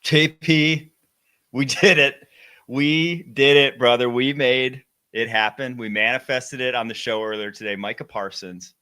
JP, we did it. We did it, brother. We made it happen. We manifested it on the show earlier today. Micah Parsons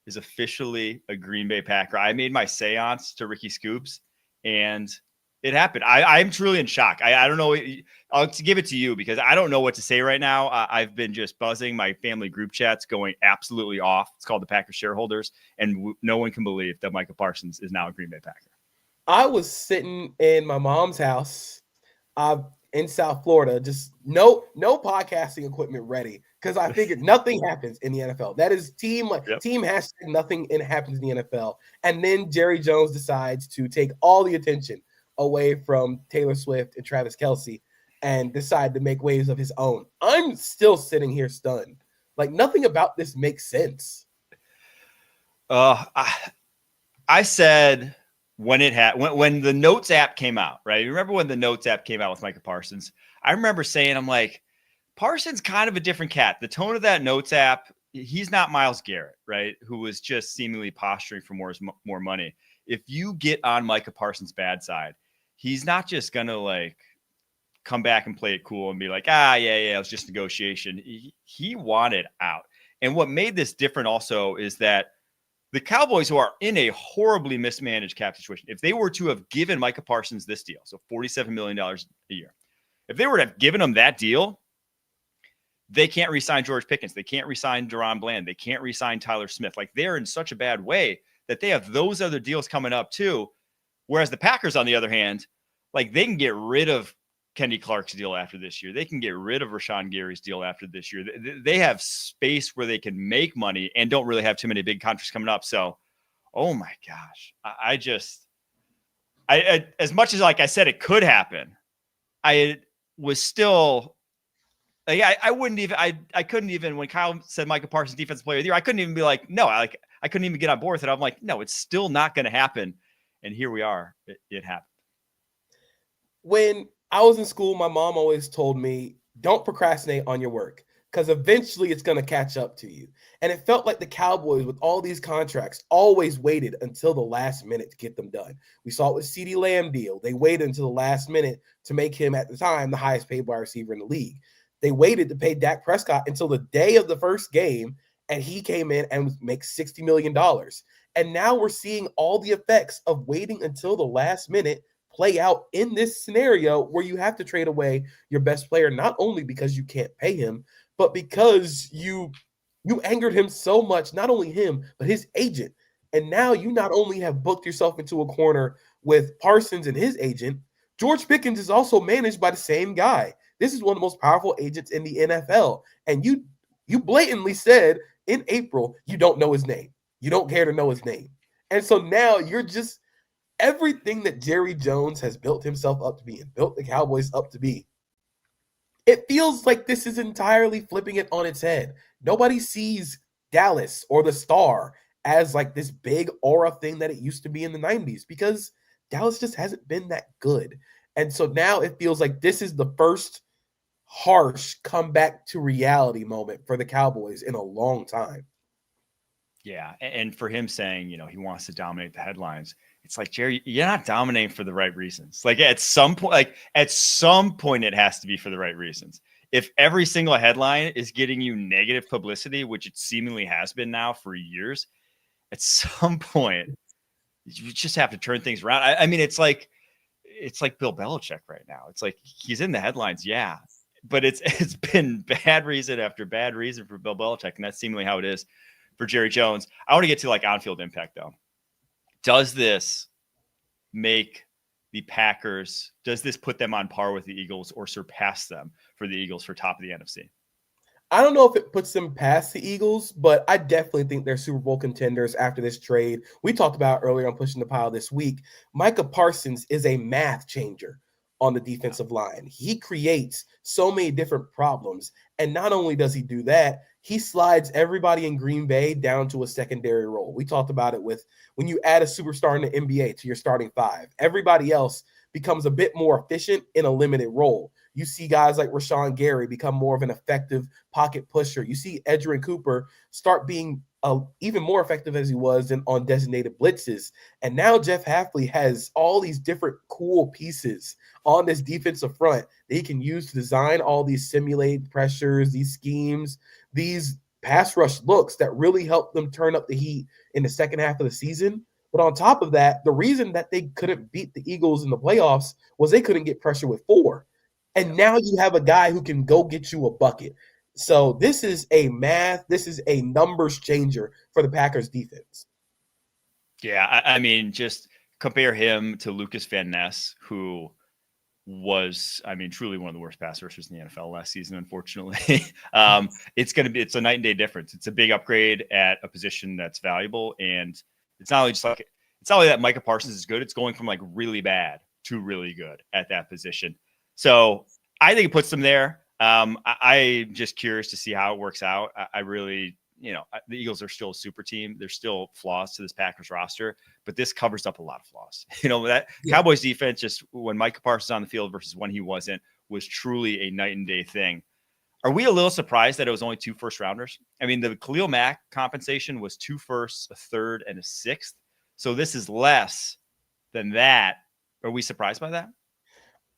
is officially a Green Bay Packer. I made my seance to Ricky Scoops, and it happened. I'm truly in shock. I don't know. I'll give it to you because I don't know what to say right now. I've been just buzzing. My family group chat's going absolutely off. It's called the Packer Shareholders, and no one can believe that Micah Parsons is now a Green Bay Packer. I was sitting in my mom's house in South Florida, just no podcasting equipment ready because I figured nothing happens in the NFL. That is team hashtag nothing happens in the NFL. And then Jerry Jones decides to take all the attention away from Taylor Swift and Travis Kelce and decide to make waves of his own. I'm still sitting here stunned. Like nothing about this makes sense. I said when the Notes app came out, right? You remember when the Notes app came out with Micah Parsons? I remember saying, I'm like, Parsons kind of a different cat. The tone of that Notes app, he's not Myles Garrett, right? Who was just seemingly posturing for more money. If you get on Micah Parsons' bad side, he's not just going to like come back and play it cool and be like, yeah, it was just negotiation. He wanted out. And what made this different also is that the Cowboys, who are in a horribly mismanaged cap situation, if they were to have given Micah Parsons this deal, so $47 million a year, if they were to have given him that deal, they can't re-sign George Pickens. They can't re-sign Deron Bland. They can't re-sign Tyler Smith. Like they're in such a bad way that they have those other deals coming up too. Whereas the Packers, on the other hand, like they can get rid of Kenny Clark's deal after this year. They can get rid of Rashawn Gary's deal after this year. They have space where they can make money and don't really have too many big contracts coming up. So, oh my gosh, I as much as like I said, it could happen. I was still like, I wouldn't even, I couldn't even, when Kyle said Micah Parsons defensive player of the year, I couldn't even be like, no, I couldn't even get on board with it. I'm like, no, it's still not going to happen. And here we are. It happened. When I was in school, my mom always told me, don't procrastinate on your work because eventually it's going to catch up to you. And it felt like the Cowboys, with all these contracts, always waited until the last minute to get them done. We saw it with CeeDee Lamb deal. They waited until the last minute to make him, at the time, the highest paid wide receiver in the league. They waited to pay Dak Prescott until the day of the first game, and he came in and makes $60 million. And now we're seeing all the effects of waiting until the last minute play out in this scenario where you have to trade away your best player, not only because you can't pay him, but because you angered him so much, not only him, but his agent. And now you not only have booked yourself into a corner with Parsons and his agent, George Pickens is also managed by the same guy. This is one of the most powerful agents in the NFL. And you blatantly said in April, you don't know his name. You don't care to know his name. And so now you're just, everything that Jerry Jones has built himself up to be and built the Cowboys up to be, it feels like this is entirely flipping it on its head. Nobody sees Dallas or the Star as like this big aura thing that it used to be in the 90s because Dallas just hasn't been that good. And so now it feels like this is the first harsh comeback to reality moment for the Cowboys in a long time. Yeah. And for him saying, he wants to dominate the headlines, it's like, Jerry, you're not dominating for the right reasons. Like at some point, it has to be for the right reasons. If every single headline is getting you negative publicity, which it seemingly has been now for years, at some point you just have to turn things around. I mean, it's like Bill Belichick right now. It's like he's in the headlines. Yeah. But it's been bad reason after bad reason for Bill Belichick. And that's seemingly how it is for Jerry Jones. I want to get to like on-field impact though. Does this make the Packers, does this put them on par with the Eagles or surpass them for the Eagles for top of the NFC? I don't know if it puts them past the Eagles, but I definitely think they're Super Bowl contenders after this trade. We talked about earlier on Pushing the Pile this week. Micah Parsons is a math changer on the defensive line. He creates so many different problems. And not only does he do that, he slides everybody in Green Bay down to a secondary role. We talked about it with when you add a superstar in the NBA to your starting five, everybody else becomes a bit more efficient in a limited role. You see guys like Rashawn Gary become more of an effective pocket pusher. You see Edgerrin Cooper start being even more effective as he was on designated blitzes. And now Jeff Hafley has all these different cool pieces on this defensive front that he can use to design all these simulated pressures, these schemes, these pass rush looks that really help them turn up the heat in the second half of the season. But on top of that, the reason that they couldn't beat the Eagles in the playoffs was they couldn't get pressure with 4. And now you have a guy who can go get you a bucket. So this is a numbers changer for the Packers defense. Yeah, I mean, just compare him to Lucas Van Ness, who was, I mean, truly one of the worst pass rushers in the NFL last season, unfortunately. It's a night and day difference. It's a big upgrade at a position that's valuable. And it's not only that Micah Parsons is good, it's going from like really bad to really good at that position. So I think it puts them there. I'm just curious to see how it works out. I really, the Eagles are still a super team. There's still flaws to this Packers roster, but this covers up a lot of flaws. Cowboys defense, just when Micah Parsons on the field versus when he wasn't, was truly a night and day thing. Are we a little surprised that it was only 2 first-rounders? I mean, the Khalil Mack compensation was 2 firsts, a third, and a sixth. So this is less than that. Are we surprised by that?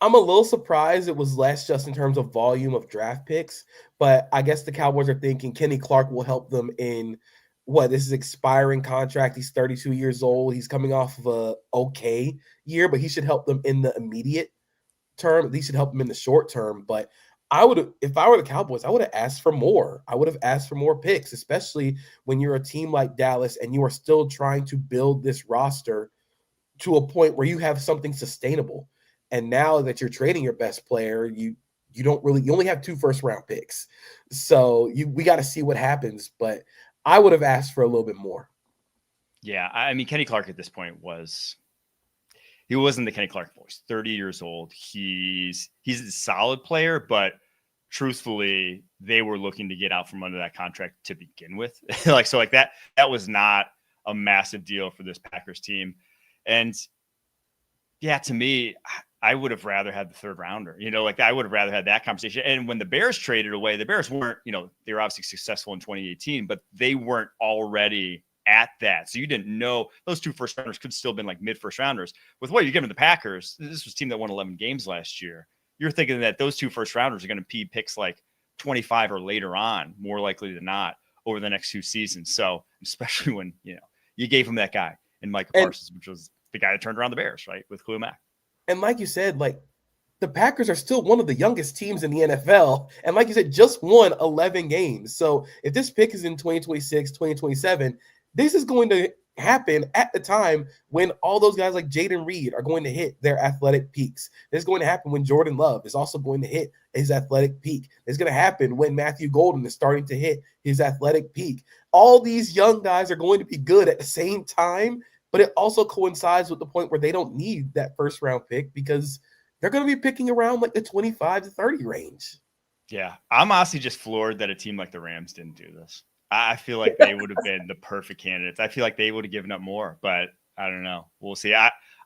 I'm a little surprised it was less just in terms of volume of draft picks, but I guess the Cowboys are thinking Kenny Clark will help them in this is expiring contract. He's 32 years old. He's coming off of a okay year, but he should help them in the immediate term. At least should help them in the short term. But if I were the Cowboys, I would have asked for more. I would have asked for more picks, especially when you're a team like Dallas and you are still trying to build this roster to a point where you have something sustainable. And now that you're trading your best player, you only have 2 first-round picks. So we got to see what happens. But I would have asked for a little bit more. Yeah, I mean, Kenny Clark at this point he wasn't the Kenny Clark voice. 30 years old. He's a solid player, but truthfully, they were looking to get out from under that contract to begin with. that was not a massive deal for this Packers team. And yeah, to me, I would have rather had the 3rd rounder, I would have rather had that conversation. And when the Bears traded away, the Bears weren't, they were obviously successful in 2018, but they weren't already at that. So you didn't know those 2 first rounders could still have been like mid first rounders. With what you're giving the Packers, this was a team that won 11 games last year. You're thinking that those 2 first rounders are going to be picks like 25 or later on, more likely than not, over the next 2 seasons. So especially when, you gave him that guy in Micah Parsons, which was the guy that turned around the Bears, right? With Khalil Mack. And like you said, the Packers are still one of the youngest teams in the NFL. And like you said, just won 11 games. So if this pick is in 2026, 2027, this is going to happen at the time when all those guys like Jaden Reed are going to hit their athletic peaks. This is going to happen when Jordan Love is also going to hit his athletic peak. It's going to happen when Matthew Golden is starting to hit his athletic peak. All these young guys are going to be good at the same time, but it also coincides with the point where they don't need that 1st round pick because they're going to be picking around like the 25 to 30 range. Yeah. I'm honestly just floored that a team like the Rams didn't do this. I feel like they would have been the perfect candidates. I feel like they would have given up more, but I don't know. We'll see.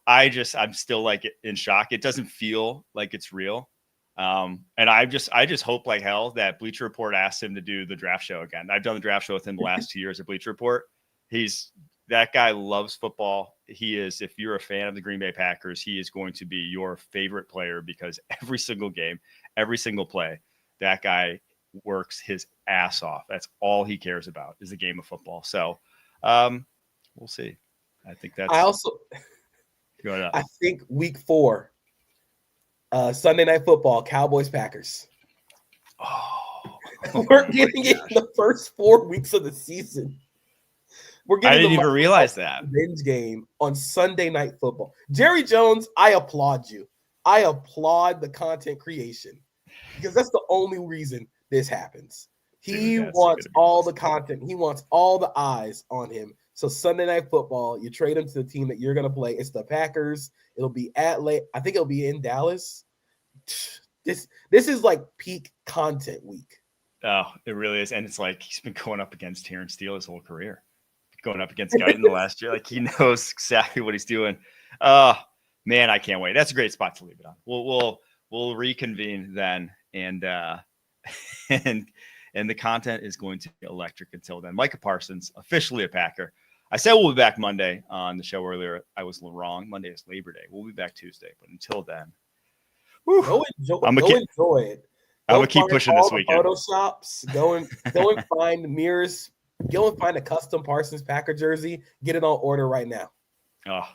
I'm still like in shock. It doesn't feel like it's real. And I just hope like hell that Bleacher Report asked him to do the draft show again. I've done the draft show with him the last 2 years at Bleacher Report. That guy loves football. He is, if you're a fan of the Green Bay Packers, he is going to be your favorite player because every single game, every single play, that guy works his ass off. That's all he cares about is the game of football. So we'll see. I think that's I think week 4, Sunday Night Football, Cowboys Packers. We're getting it in the first 4 weeks of the season. I didn't even realize that. Binge game on Sunday Night Football. Jerry Jones, I applaud you. I applaud the content creation because that's the only reason this happens. He wants all the content. He wants all the eyes on him. So Sunday Night Football, you trade him to the team that you're going to play. It's the Packers. It'll be I think it'll be in Dallas. This is like peak content week. Oh, it really is. And it's like he's been going up against Terrence Steele his whole career. Going up against Guyton the last year. Like he knows exactly what he's doing. Man, I can't wait. That's a great spot to leave it on. We'll reconvene then and and the content is going to be electric until then. Micah Parsons, officially a Packer. I said we'll be back Monday on the show earlier. I was wrong. Monday is Labor Day. We'll be back Tuesday. But until then, go enjoy it. I'm going to keep pushing this weekend. Photoshops. Go and find mirrors. Go and find a custom Parsons Packer jersey. Get it on order right now. Oh,